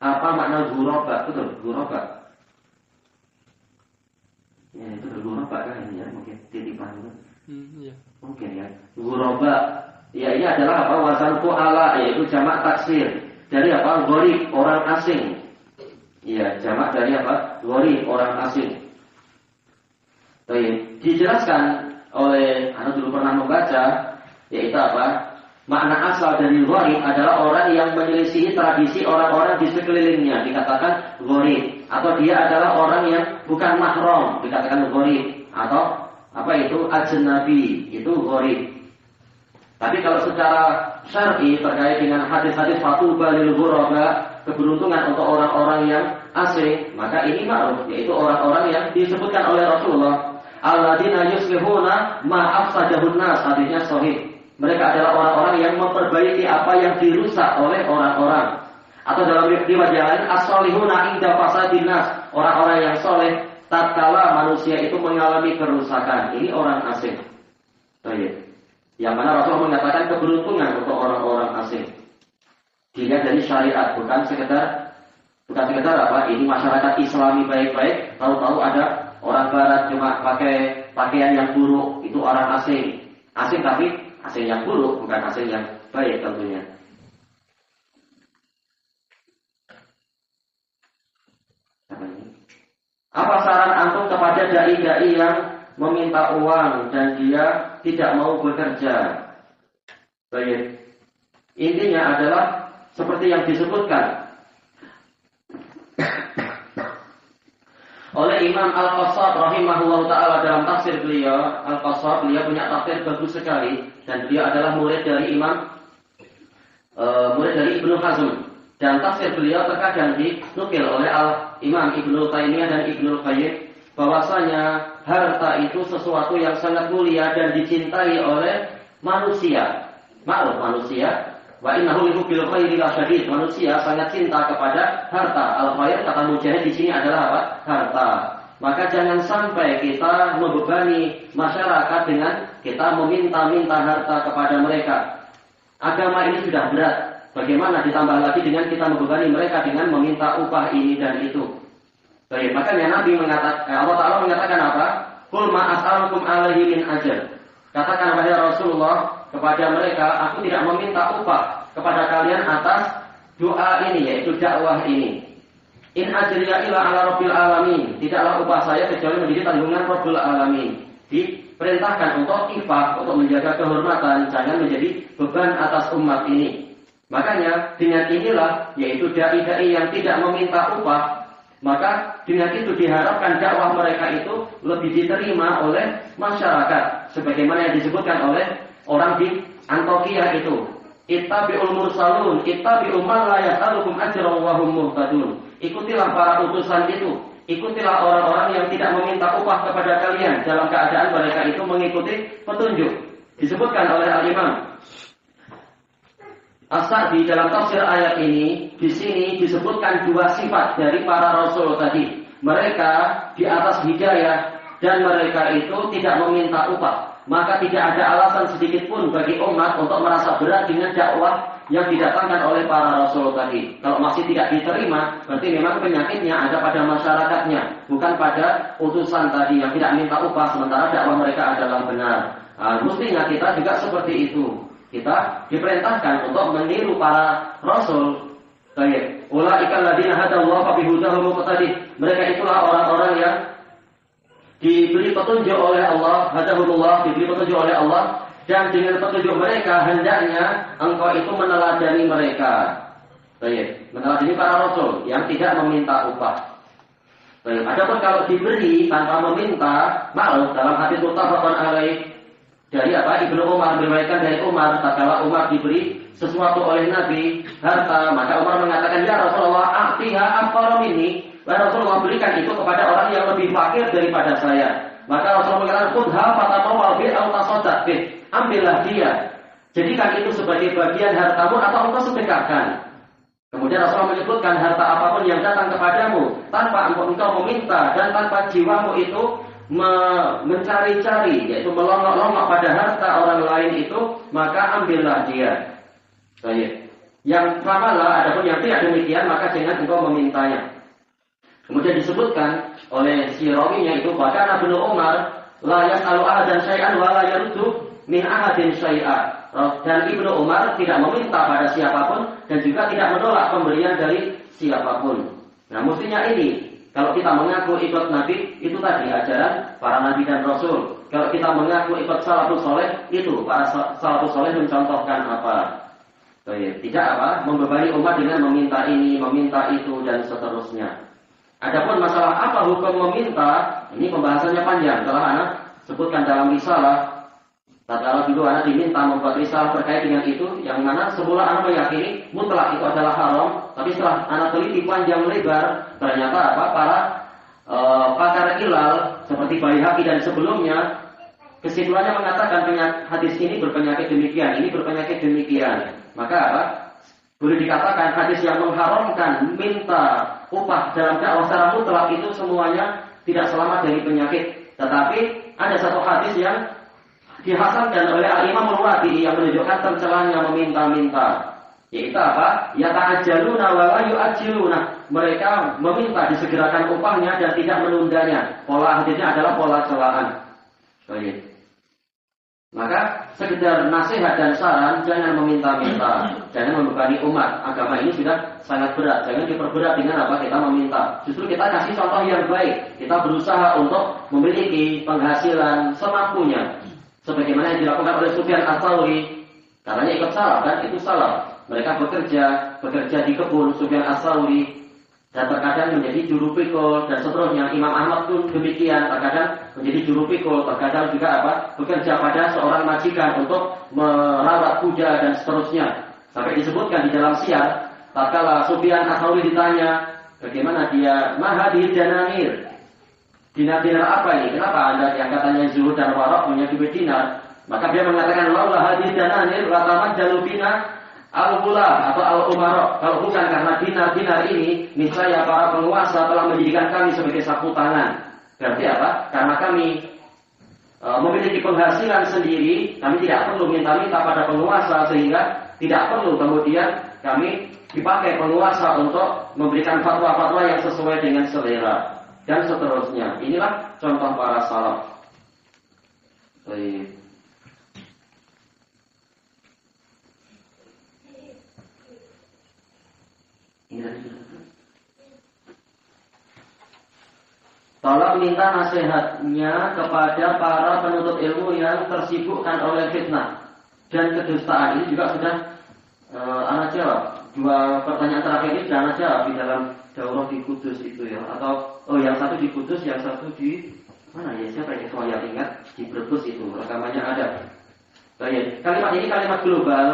Apa makna ghuraba? Betul, ghuraba. Ya, itu ghuraba kan ini ya, mungkin titipan itu. Ya. Mungkin ya. Ghuraba. Ya, ini adalah apa? Wazan fu'ala, yaitu jamak taksir. Dari apa? Gharib, orang asing. Ya, jamak dari apa? Gharib, orang asing. Baik, dijelaskan oleh Anda dulu pernah membaca, yaitu apa? Makna asal dari gharib adalah orang yang menyelisihi tradisi orang-orang di sekelilingnya, dikatakan gharib. Atau dia adalah orang yang bukan mahram, dikatakan gharib. Atau apa itu? Ajnabi, itu gharib. Tapi kalau secara syar'i terkait dengan hadis-hadis fatuba lil ghuraba, keberuntungan untuk orang-orang yang asing, maka ini ma'ruf, yaitu orang-orang yang disebutkan oleh Rasulullah. Alladzina yuslihuna ma afsadahun nas, hadisnya sahih. Mereka adalah orang-orang yang memperbaiki apa yang dirusak oleh orang-orang. Atau dalam riwayat lain, as-solihuna inda fasadin nas, orang-orang yang soleh tatkala manusia itu mengalami kerusakan. Ini orang asing. Baik. Yang mana Rasulullah mengatakan keberuntungan untuk orang-orang asing. Dilihat dari syariat, bukan sekedar apa? Ini masyarakat Islami baik-baik, tahu-tahu ada orang Barat cuma pakai pakaian yang buruk, itu orang asing. Asing tapi asing yang buruk, bukan asing yang baik tentunya. Apa saran antum kepada dai-dai yang meminta uang dan dia tidak mau bekerja? Baik. Intinya adalah seperti yang disebutkan oleh Imam Al-Qassab rahimahullah ta'ala dalam tafsir beliau. Al-Qassab, beliau punya tafsir bagus sekali, dan beliau adalah murid dari Ibnu Hazm. Dan tafsir beliau terkadang dinukil oleh Imam Ibnu Taimiyah dan Ibnu Qayyim, bahwasanya harta itu sesuatu yang sangat mulia dan dicintai oleh manusia. Maklum, manusia Wa innahu lihubbil khairi lasyadid. Manusia sangat cinta kepada harta. Al-khair kata Mujahid di sini adalah apa? Harta. Maka jangan sampai kita membebani masyarakat dengan kita meminta-minta harta kepada mereka. Agama ini sudah berat. Bagaimana ditambah lagi dengan kita membebani mereka dengan meminta upah ini dan itu. Baik, makanya Nabi mengatakan, Allah Ta'ala mengatakan apa? Qul ma as'alukum alaihi min ajr. Katakan wahai Rasulullah kepada mereka, aku tidak meminta upah kepada kalian atas doa ini, yaitu dakwah ini. In ajriya illa ala rabbil alamin. Tidaklah upah saya kecuali menjadi tanggungan Rabbul alamin. Diperintahkan untuk infak, untuk menjaga kehormatan, jangan menjadi beban atas umat ini. Makanya dengan inilah, yaitu dai-dai yang tidak meminta upah, maka dengan itu diharapkan dakwah mereka itu lebih diterima oleh masyarakat. Sebagaimana yang disebutkan oleh orang di Antioquia itu. Ittabi'ul mursalun, ittabi'u man la yas'alukum ajran wa hum muhtadun. Ikutilah para utusan itu. Ikutilah orang-orang yang tidak meminta upah kepada kalian dalam keadaan mereka itu mengikuti petunjuk. Disebutkan oleh Al-Imam As-Sa'di dalam tafsir ayat ini, di sini disebutkan dua sifat dari para rasul tadi. Mereka di atas hidayah dan mereka itu tidak meminta upah. Maka tidak ada alasan sedikit pun bagi umat untuk merasa berat dengan dakwah yang didatangkan oleh para rasul tadi. Kalau masih tidak diterima, berarti memang penyakitnya ada pada masyarakatnya, bukan pada utusan tadi yang tidak minta upah sementara dakwah mereka adalah benar. Mestinya kita juga seperti itu. Kita diperintahkan untuk meniru para rasul. Baik, ulaikal ladzina hadallahu fa bihudahum muqtadi. Mereka itulah orang-orang yang diberi petunjuk oleh Allah, hadahumullah, diberi petunjuk oleh Allah, dan dengan petunjuk mereka hendaknya engkau itu meneladani mereka. Baik, meneladani para rasul yang tidak meminta upah. Baik, adapun kalau diberi tanpa meminta, maaf dalam hadis muttafaqun alaih dari apa? Ibnu Umar meriwayatkan dari Umar, tatkala Umar diberi sesuatu oleh Nabi, harta, maka Umar mengatakan, "Ya Rasulullah, a'tiha afqara minni." Wahai Rasulullah, berikan itu kepada orang yang lebih fakir daripada saya. Maka Rasulullah mengatakan, "Khudha fatamawwal bi aw tasaddaq bi." Ambillah dia. Jadikan itu sebagai bagian hartamu atau engkau sedekahkan. Kemudian Rasulullah menyebutkan harta apapun yang datang kepadamu tanpa engkau meminta dan tanpa jiwamu itu mencari-cari, yaitu melongok-longok pada harta orang lain itu, maka ambillah dia. Baik. Yang pertama, adapun yang tidak demikian, maka jangan engkau memintanya. Kemudian disebutkan oleh si rawinya itu, bahkan Ibnu Umar la yas'alu ahadan syai'an wa la yaruddu min ahadin syai'a. Dan Ibnu Umar tidak meminta pada siapapun dan juga tidak menolak pemberian dari siapapun. Nah, mestinya ini kalau kita mengaku ikut Nabi, itu tadi ajaran para Nabi dan Rasul. Kalau kita mengaku ikut salafus soleh, itu para salafus soleh mencontohkan apa? Tidak apa? Membebani umat dengan meminta ini, meminta itu, dan seterusnya. Adapun masalah apa hukum meminta, ini pembahasannya panjang. Kalau anak sebutkan dalam risalah, tatkala dulu anak diminta membuat risalah terkait dengan itu, yang mana semula anak meyakini mutlak itu adalah haram, tapi setelah anak teliti panjang lebar, ternyata apa? Para pakar ilal seperti Baihaqi dan sebelumnya, kesimpulannya mengatakan hadis ini berpenyakit demikian, ini berpenyakit demikian. Maka apa? Boleh dikatakan hadis yang mengharamkan minta upah dalam dakwah secara mutlak itu semuanya tidak selamat dari penyakit. Tetapi ada satu hadis yang dihasankan oleh Al-Imam Al-Wadi'i yang menunjukkan tercelanya meminta-minta. Yaitu apa? Yata'ajjaluna wa la yu'ajjiluna. Mereka meminta disegerakan upahnya dan tidak menundanya. Pola hadisnya adalah pola celaan. Baik. Maka sekedar nasihat dan saran, jangan meminta-minta, jangan membebani umat. Agama ini sudah sangat berat, jangan diperberat dengan apa kita meminta. Justru kita kasih contoh yang baik. Kita berusaha untuk memiliki penghasilan semampunya. Sebagaimana yang dilakukan oleh Sufyan Ats-Tsauri, katanya ikut salaf kan, itu salaf. Mereka bekerja di kebun Sufyan Ats-Tsauri, dan terkadang menjadi juru pikul dan seterusnya. Imam Ahmad pun demikian, terkadang menjadi juru pikul, terkadang juga apa? Bekerja pada seorang majikan untuk merawat kuda dan seterusnya. Sampai disebutkan di dalam syiar, tatkala Sufyan Ats-Tsauri ditanya, bagaimana dia mahadhir dananir? Dinar-dinar apa ini? Kenapa Anda yang katanya zuhud dan warok punya duit dinar? Maka dia mengatakan, laulah hadhir dananir latamat jalubina al-Ghula atau al-Umara. Kalau bukan karena dinar-dinar ini, niscaya para penguasa telah menjadikan kami sebagai sapu tangan. Berarti apa? Karena kami memiliki penghasilan sendiri, kami tidak perlu minta-minta pada penguasa, sehingga tidak perlu kemudian kami dipakai penguasa untuk memberikan fatwa-fatwa yang sesuai dengan selera dan seterusnya. Inilah contoh para salaf. Baik. Tolong minta nasihatnya kepada para penuntut ilmu yang tersibukkan oleh fitnah dan kedustaan. Ini juga sudah anak jawab. Dua pertanyaan terakhir ini sudah anak jawab di dalam daurah di Kudus itu ya. Atau yang satu di Kudus, yang satu di mana ya? Siapa yang saya ingat di Brebes itu rekamannya ada. Baik, kalimat ini kalimat global.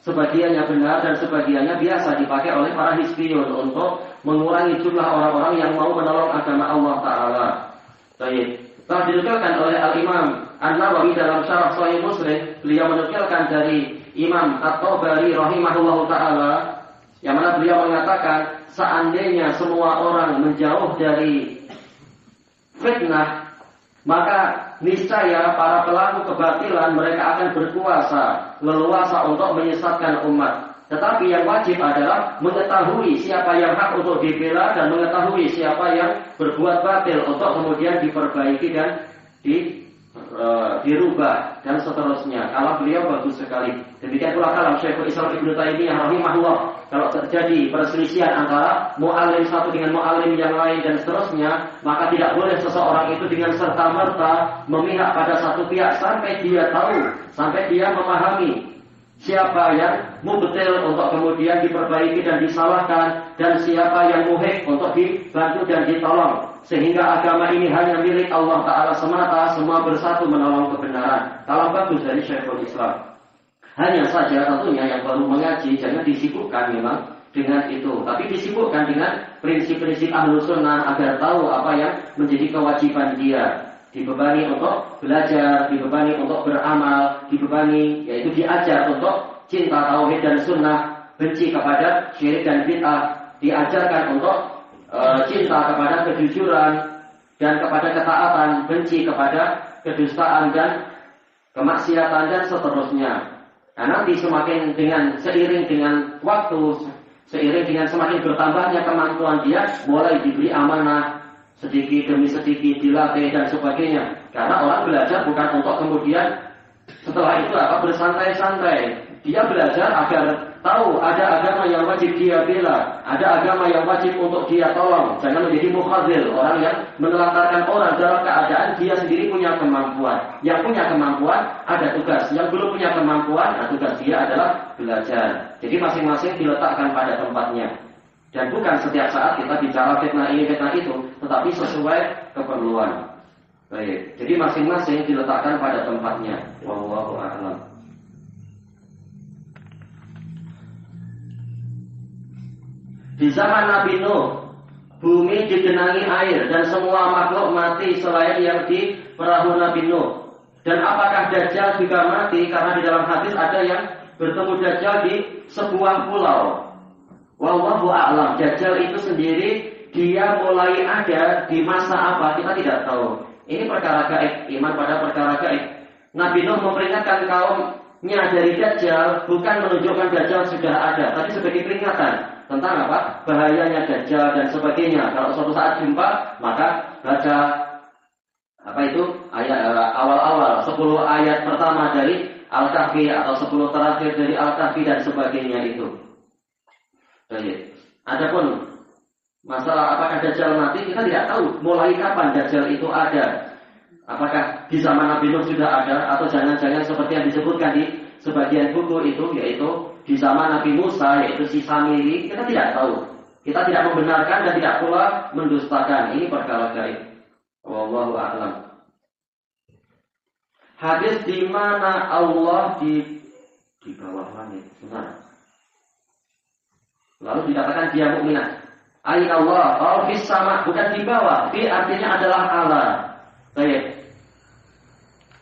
Sebagiannya benar dan sebagiannya biasa dipakai oleh para hizbiyun untuk mengurangi jumlah orang-orang yang mau menolong agama Allah Ta'ala. Baik, telah dinukilkan oleh Al-Imam An-Nawawi dalam Syarah Sahih Muslim. Beliau menukilkan dari Imam At-Tabari rahimahullahu Ta'ala, yang mana beliau mengatakan, seandainya semua orang menjauh dari fitnah, maka niscaya para pelaku kebatilan mereka akan berkuasa, leluasa untuk menyesatkan umat. Tetapi yang wajib adalah mengetahui siapa yang hak untuk dibela dan mengetahui siapa yang berbuat batil untuk kemudian diperbaiki dan dirubah dan seterusnya. Kalau beliau bagus sekali. Demikian pula kalam Syekhul Islam Ibnu Taimiyah rahimahullah. Kalau terjadi perselisihan antara mu'alim satu dengan mu'alim yang lain dan seterusnya, maka tidak boleh seseorang itu dengan serta-merta memihak pada satu pihak sampai dia tahu, sampai dia memahami siapa yang mubtil untuk kemudian diperbaiki dan disalahkan, dan siapa yang muhik untuk dibantu dan ditolong. Sehingga agama ini hanya milik Allah Ta'ala semata, semua bersatu menolong kebenaran. Kalau bagus dari Syekhul Islam. Hanya saja tentunya yang baru mengaji jangan disibukkan memang dengan itu, tapi disibukkan dengan prinsip-prinsip Ahlus Sunnah agar tahu apa yang menjadi kewajiban dia. Dibebani untuk belajar, dibebani untuk beramal, dibebani yaitu diajar untuk cinta tauhid dan sunnah, benci kepada syirik dan bid'ah, diajarkan untuk cinta kepada kejujuran dan kepada ketaatan, benci kepada kedustaan dan kemaksiatan dan seterusnya. Nah, nanti semakin seiring dengan waktu, seiring dengan semakin bertambahnya kemampuan dia, mulai diberi amanah sedikit demi sedikit, dilatih dan sebagainya. Karena orang belajar bukan untuk kemudian setelah itu bersantai-santai. Dia belajar agar tahu ada agama yang wajib dia bela, ada agama yang wajib untuk dia tolong. Jangan menjadi mukhadzil, orang yang menelantarkan orang dalam keadaan dia sendiri punya kemampuan. Yang punya kemampuan ada tugas, yang belum punya kemampuan, tugas dia adalah belajar. Jadi masing-masing diletakkan pada tempatnya. Dan bukan setiap saat kita bicara fitnah ini, fitnah itu, tetapi sesuai keperluan. Baik, jadi masing-masing diletakkan pada tempatnya. Wallahu a'lam. Di zaman Nabi Nuh, bumi digenangi air dan semua makhluk mati selain yang di perahu Nabi Nuh. Dan apakah Dajjal juga mati? Karena di dalam hadis ada yang bertemu Dajjal di sebuah pulau. Wallahu a'lam. Dajjal itu sendiri dia mulai ada di masa apa kita tidak tahu. Ini perkara gaib, iman pada perkara gaib. Nabi Nuh memperingatkan kaumnya dari Dajjal bukan menunjukkan Dajjal sudah ada, tapi sebagai peringatan tentang apa? Bahayanya Dajjal dan sebagainya. Kalau suatu saat jumpa, maka baca ayat awal-awal 10 ayat pertama dari Al-Kahfi atau 10 terakhir dari Al-Kahfi dan sebagainya itu. Baik. Adapun masalah apakah Dajjal mati, kita tidak tahu mulai kapan Dajjal itu ada. Apakah di zaman Nabi Nuh sudah ada, atau jangan-jangan seperti yang disebutkan di sebagian buku itu, yaitu di zaman Nabi Musa, yaitu si Samiri. Kita tidak tahu. Kita tidak membenarkan dan tidak pula mendustakan. Ini perkara gaib. Wallahu a'lam. Hadis di mana Allah di bawah langit. Benar. Lalu dikatakan dia mukminah. Aina Allah, kalau fis sama, bukan di bawah. Fi artinya adalah Allah. Baik.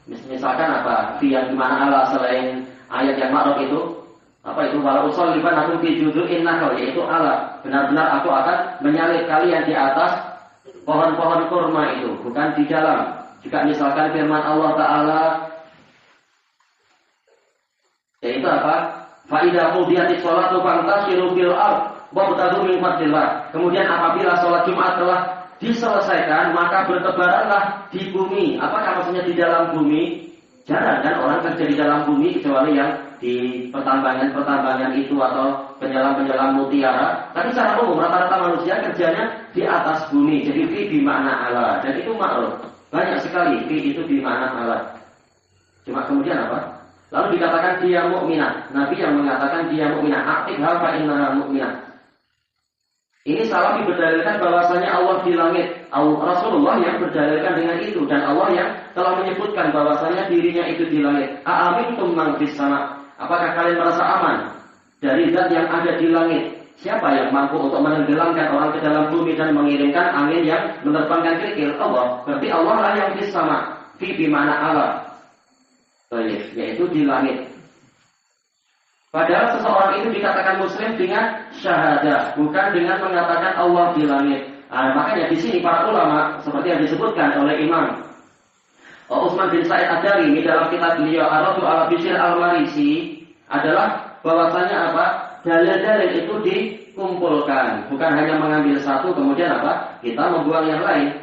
Misalkan apa? Fi yang di mana Allah selain ayat yang ma'ruf itu? Apa itu walau usolliban aku fi judu'in nakhl, yaitu alat. Benar-benar aku akan menyalib kalian di atas pohon-pohon kurma itu, bukan di dalam. Jika misalkan firman Allah Ta'ala, yaitu apa? Fa idza qudiyatis sholatu fantashiru fil ardh wabtaghu min fadlillah. Kemudian apabila sholat Jumat telah diselesaikan, maka bertebaranlah di bumi. Apakah maksudnya di dalam bumi? Jarang kan orang kerja di dalam bumi kecuali yang di pertambangan itu atau penyelam mutiara. Tapi secara umum rata-rata manusia kerjanya di atas bumi. Jadi fi bimakna ala, dan itu makruf. Banyak sekali fi itu bimakna ala. Cuma kemudian apa? Lalu dikatakan dia mukminah. Nabi yang mengatakan dia mukminah. Aqibha fa innaha mukminah. Ini salah berdalilkan bahwasanya Allah di langit. Rasulullah yang berdalilkan dengan itu, dan Allah yang telah menyebutkan bahwasanya dirinya itu di langit. A'amintum man fis sama. Apakah kalian merasa aman dari zat yang ada di langit? Siapa yang mampu untuk menenggelamkan orang ke dalam bumi dan mengirimkan angin yang menerbangkan kerikil? Allah. Berarti Allah lah yang fis sama. Fi bimana Allah. Yaitu di langit. Padahal seseorang itu dikatakan muslim dengan syahadah, bukan dengan mengatakan Allah di langit. Makanya di sini para ulama seperti yang disebutkan oleh Imam Utsman bin Sa'id Ad-Darimi dalam kitab beliau Ar-Raddu 'ala Bishr Al-Marisi adalah bahwasanya apa? Dalil-dalil itu dikumpulkan, bukan hanya mengambil satu kemudian apa? Kita membuang yang lain.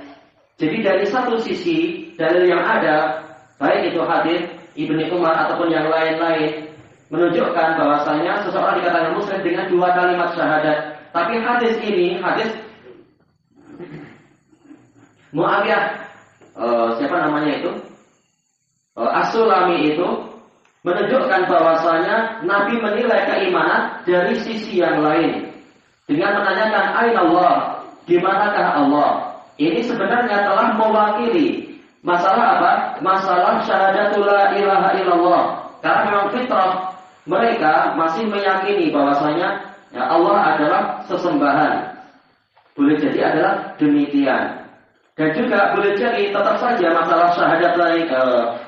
Jadi dari satu sisi dalil yang ada, baik itu hadis Ibnu Umar ataupun yang lain-lain, menunjukkan bahwasanya seseorang dikatakan muslim dengan dua kalimat syahadat. Tapi hadis ini, hadis Muawiyah, siapa namanya itu? As-Sulami itu menunjukkan bahwasanya Nabi menilai keimanan dari sisi yang lain dengan menanyakan aina Allah, di manakah Allah? Ini sebenarnya telah mewakili masalah apa? Masalah syahadatul la ilaha illallah. Karena memang fitrah mereka masih meyakini bahwasanya ya Allah adalah sesembahan. Boleh jadi adalah demikian. Dan juga boleh jadi tetap saja masalah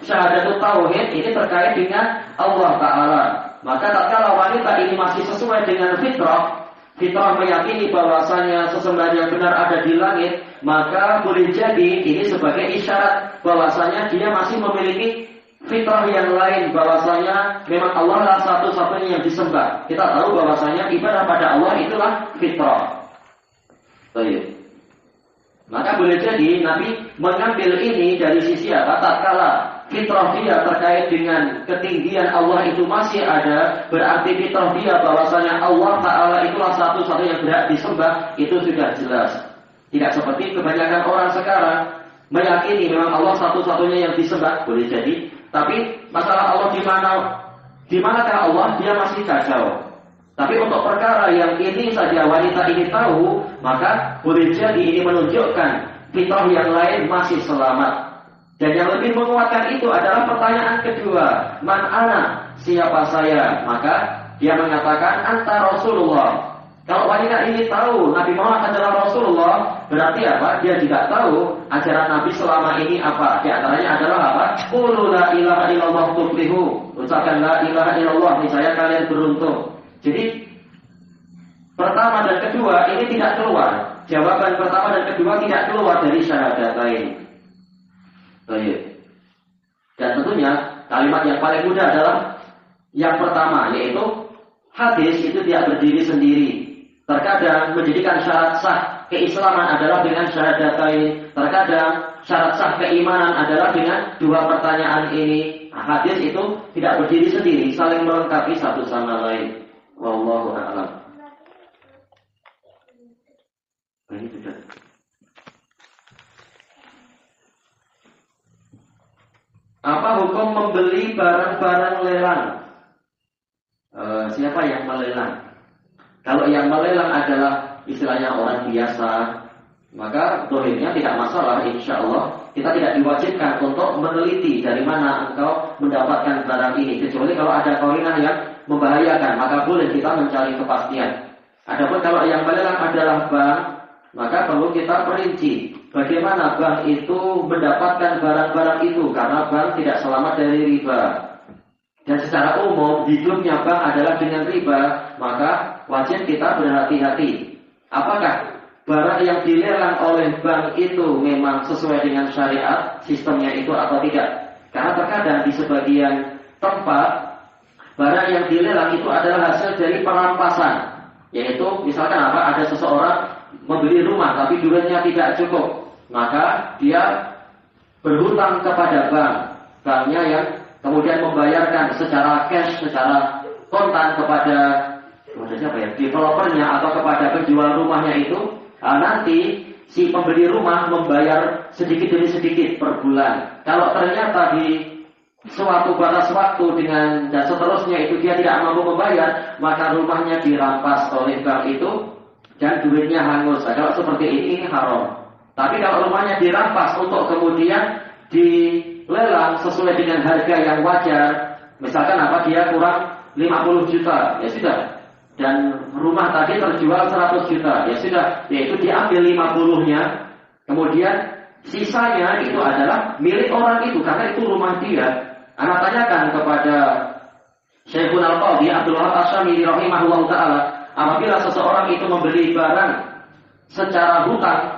syahadatut tauhid ini terkait dengan Allah Ta'ala. Maka tatkala wanita ini masih sesuai dengan fitrah meyakini bahwasanya sesembahan yang benar ada di langit, maka boleh jadi ini sebagai isyarat bahwasanya dia masih memiliki fitrah yang lain, bahwasanya memang Allah lah satu-satunya yang disembah. Kita tahu bahwasanya ibadah pada Allah itulah fitrah. Baik. Maka boleh jadi Nabi mengambil ini dari sisi apa? Tatkala fitrah dia terkait dengan ketinggian Allah itu masih ada, berarti fitrah dia bahwasanya Allah Ta'ala itulah satu-satunya yang berhak disembah, itu sudah jelas. Tidak seperti kebanyakan orang sekarang meyakini memang Allah satu-satunya yang disembah, boleh jadi. Tapi masalah Allah di manakah Allah, dia masih kacau. Tapi untuk perkara yang ini saja wanita ini tahu, maka boleh jadi ini menunjukkan fitrah yang lain masih selamat. Dan yang lebih menguatkan itu adalah pertanyaan kedua, man ana, siapa saya? Maka dia mengatakan anta Rasulullah. Kalau wanita ini tahu Nabi Muhammad adalah Rasulullah, berarti apa? Dia juga tahu ajaran Nabi selama ini apa? Di antaranya adalah apa? Qulu la ilaha illallah tuflihu. Ucapkan la ilaha illallah, niscaya kalian beruntung. Jadi pertama dan kedua ini tidak keluar. Jawaban pertama dan kedua tidak keluar dari syahadatain. Baik. Dan tentunya kalimat yang paling mudah adalah yang pertama, yaitu hadis itu tidak berdiri sendiri. Terkadang menjadikan syarat sah keislaman adalah dengan syahadatain. Terkadang syarat sah keimanan adalah dengan dua pertanyaan ini. Hadis itu tidak berdiri sendiri, saling melengkapi satu sama lain. Wallahu a'lam. Ini sudah. Apa hukum membeli barang-barang lelang? Siapa yang melelang? Kalau yang melelang adalah istilahnya orang biasa, maka dohirnya tidak masalah, insya Allah. Kita tidak diwajibkan untuk meneliti dari mana engkau mendapatkan barang ini, kecuali kalau ada qarinah yang membahayakan, maka boleh kita mencari kepastian. Adapun kalau yang melelang adalah bank, maka perlu kita perinci bagaimana bank itu mendapatkan barang-barang itu, karena bank tidak selamat dari riba. dan secara umum hidupnya bank adalah dengan riba, maka wajib kita berhati-hati. Apakah barang yang dilelang oleh bank itu memang sesuai dengan syariat sistemnya itu atau tidak? Karena terkadang di sebagian tempat barang yang dilelang itu adalah hasil dari perampasan, yaitu misalkan ada seseorang membeli rumah tapi duitnya tidak cukup, maka dia berhutang kepada banknya yang kemudian membayarkan secara cash, secara kontan kepada siapa ya, developernya atau kepada penjual rumahnya itu. Nanti si pembeli rumah membayar sedikit demi sedikit per bulan. Kalau ternyata di suatu batas waktu dan seterusnya itu dia tidak mampu membayar, maka rumahnya dirampas oleh bank itu dan duitnya hangus. Kalau seperti ini haram. Tapi kalau rumahnya dirampas untuk kemudian dilelang sesuai dengan harga yang wajar, misalkan dia kurang 50 juta, ya sudah. Dan rumah tadi terjual 100 juta, ya sudah, yaitu diambil 50-nya, kemudian sisanya itu adalah milik orang itu, karena itu rumah dia. Anak tanyakan kepada Syekhul Al-Qadhi Abdul Wahab Asy-Syamili rahimahullah ta'ala, apabila seseorang itu membeli barang secara hutang,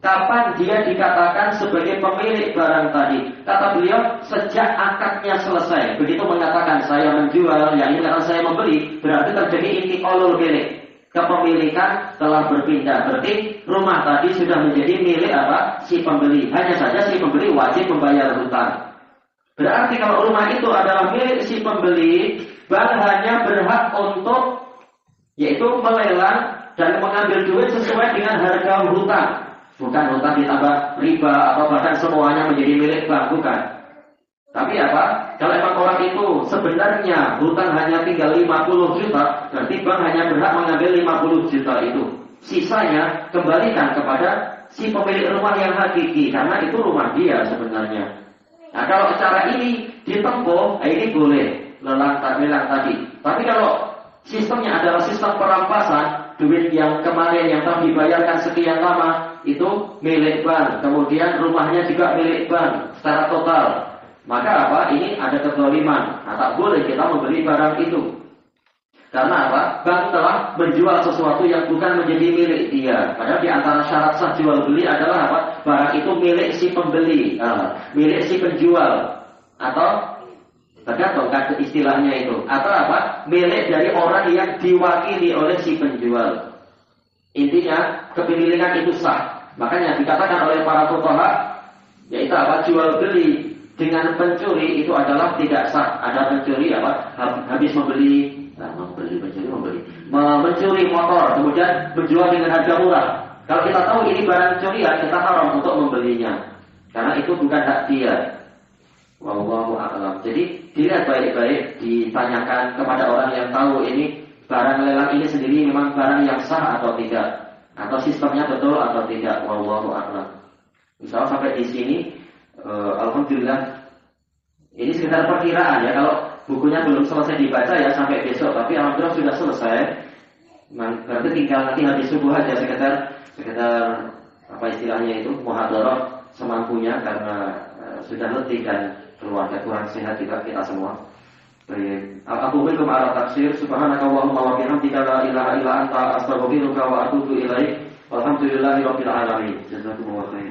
kapan dia dikatakan sebagai pemilik barang tadi? Kata beliau, sejak akadnya selesai. Begitu mengatakan saya menjual, yang ini kata saya membeli, berarti terjadi intiqalul milik. Kepemilikan telah berpindah. Berarti rumah tadi sudah menjadi milik si pembeli. Hanya saja si pembeli wajib membayar hutang. Berarti kalau rumah itu adalah milik si pembeli, bank hanya berhak untuk yaitu melelang dan mengambil duit sesuai dengan harga hutang. Bukan hutang ditambah riba atau bahkan semuanya menjadi milik bank, bukan. Tapi kalau emang orang itu sebenarnya hutang hanya tinggal 50 juta, berarti bank hanya berhak mengambil 50 juta itu. Sisanya kembalikan kepada si pemilik rumah yang hakiki, karena itu rumah dia sebenarnya. Nah, kalau cara ini ditempuh, ini boleh lelang tadi. Tapi kalau sistemnya adalah sistem perampasan, duit yang kemarin yang telah dibayarkan sekian lama itu milik bank, kemudian rumahnya juga milik bank secara total, maka ini ada kezaliman. Tak boleh kita membeli barang itu, karena bank telah menjual sesuatu yang bukan menjadi milik dia. Padahal di antara syarat sah jual beli adalah barang itu milik si pembeli, milik si penjual, atau tergantung istilahnya itu, atau milik dari orang yang diwakili oleh si penjual. Intinya kepemilikan itu sah. Makanya dikatakan oleh para fuqaha, yaitu jual beli dengan pencuri itu adalah tidak sah. Ada pencuri habis mencuri motor kemudian menjual dengan harga murah. Kalau kita tahu ini barang curian, kita haram untuk membelinya, karena itu bukan hak dia. Wallahu a'lam. Jadi dilihat baik-baik, ditanyakan kepada orang yang tahu ini barang lelang ini sendiri memang barang yang sah atau tidak, atau sistemnya betul atau tidak. Wallahu a'lam. Misalnya sampai di sini, alhamdulillah. Ini sekedar perkiraan ya. Kalau bukunya belum selesai dibaca ya sampai besok, tapi alhamdulillah sudah selesai. Berarti tinggal nanti habis subuh aja sekedar istilahnya itu muhadharah semampunya, karena sudah letih dan keluarga kurang sehat juga kita semua. Baik. Aku minum ala tafsir. Subhanakallahumma wa bihamdika la ilaha illa anta astaghfiruka wa atubu ilaik. Walhamdulillahirabbil alamin. Jazakumullah khairan.